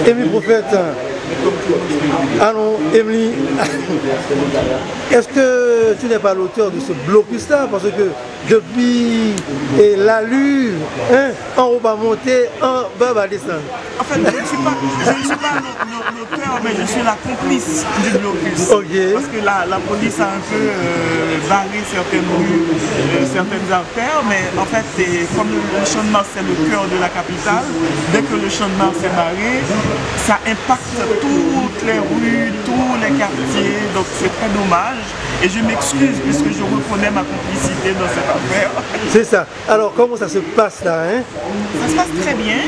Émilie Prophète, allons, Émilie, est-ce que tu n'es pas l'auteur de ce blocus-là? Parce que depuis l'allure, hein, en haut va monter, en bas va descendre. En fait, je ne suis pas l'auteur, mais je suis la complice du blocus. Okay. Parce que la police a un peu barré certaines rues, certaines artères, mais en fait, comme le Champ de Mars c'est le cœur de la capitale, dès que le Champ de Mars est barré, ça impacte toutes les rues, tous les quartiers, donc c'est très dommage. Et je m'excuse puisque je reconnais ma complicité dans cette affaire. C'est ça. Alors comment ça se passe là, hein? Ça se passe très bien.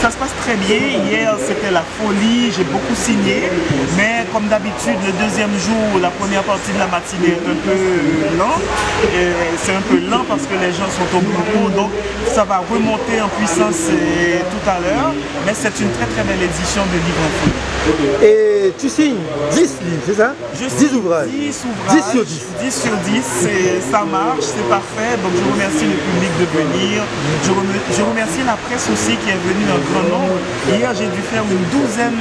Ça se passe très bien. Hier c'était la folie, j'ai beaucoup signé. Mais comme d'habitude, le deuxième jour, la première partie de la matinée est un peu lent. C'est un peu lent parce que les gens sont au bureau. Donc ça va remonter en puissance tout à l'heure. Mais c'est une très très belle édition de Livre en Folie. Et tu signes 10 livres, c'est ça? 10 ouvrages. 10 ouvrages. 10 sur 10. 10 sur 10, ça marche, c'est parfait. Donc je remercie le public de venir. Je remercie la presse aussi qui est venue en grand nombre. Hier, j'ai dû faire une douzaine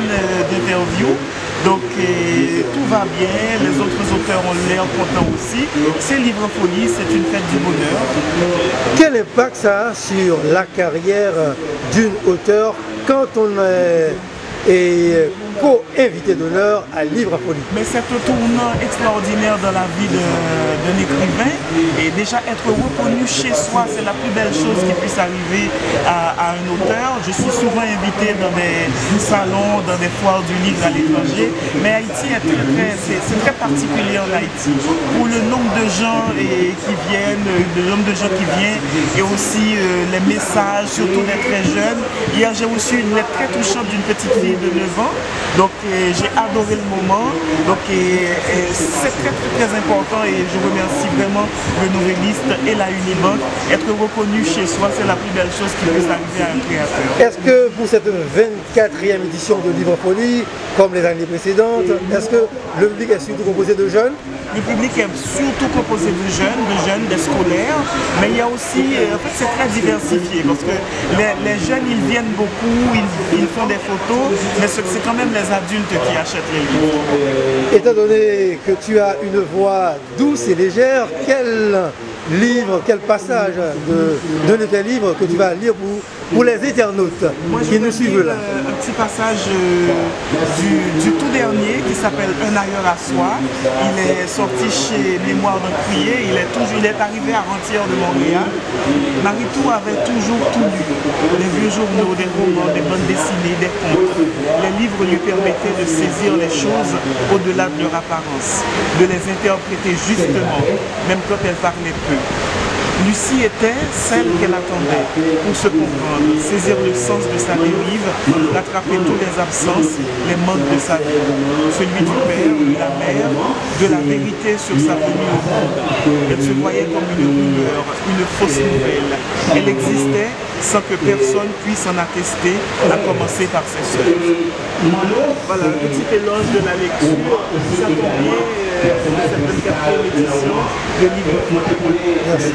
d'interviews. Donc tout va bien, les autres auteurs ont l'air contents aussi. C'est Livre en Folie, c'est une fête du bonheur. Quel impact ça a sur la carrière d'une auteure quand on est co-invité d'honneur à Livre en Folie? Mais c'est un tournant extraordinaire dans la vie d'un écrivain. Et déjà être reconnu chez soi, c'est la plus belle chose qui puisse arriver à un auteur. Je suis souvent invité dans des salons, dans des foires du livre à l'étranger. Mais Haïti c'est très particulier en Haïti. Pour le nombre de gens qui viennent, et aussi les messages, surtout des très jeunes. Hier, j'ai reçu une lettre très touchante d'une petite fille de 9 ans. Donc j'ai adoré le moment. Donc c'est très important et je remercie vraiment le Nouvelliste et la Unibank. Être reconnu chez soi, c'est la plus belle chose qui peut arriver à un créateur. Est-ce que pour cette 24e édition de Livre en Folie, comme les années précédentes, est-ce que le public est surtout composé de jeunes? Le public est surtout composé de jeunes, des scolaires, mais il y a aussi, en fait c'est très diversifié parce que les jeunes ils viennent beaucoup, ils font des photos, mais c'est quand même les adultes qui achètent les livres. Étant donné que tu as une voix douce et légère, quel livre, quel passage de tes livres que tu vas lire pour les internautes qui nous suivent là? Un petit passage du tout dernier qui s'appelle Un ailleurs à soi. Il est sorti chez Mémoire d'un crier. Il est arrivé avant-hier de Montréal. Maritou avait toujours tout lu. Des vieux journaux, des romans, des bandes dessinées, des contes. Les livres lui permettaient de saisir les choses au-delà de leur apparence, de les interpréter justement, même quand elles parlaient peu. Lucie était celle qu'elle attendait pour se comprendre, saisir le sens de sa dérive, rattraper toutes les absences, les manques de sa vie, celui du père, de la mère, de la vérité sur sa venue au monde. Elle se voyait comme une rumeur, une fausse nouvelle. Elle existait sans que personne puisse en attester, à commencer par ses sœurs. Voilà, un petit éloge de la lecture, ça tombe bien, cette 24e édition de Livre en Folie. Merci.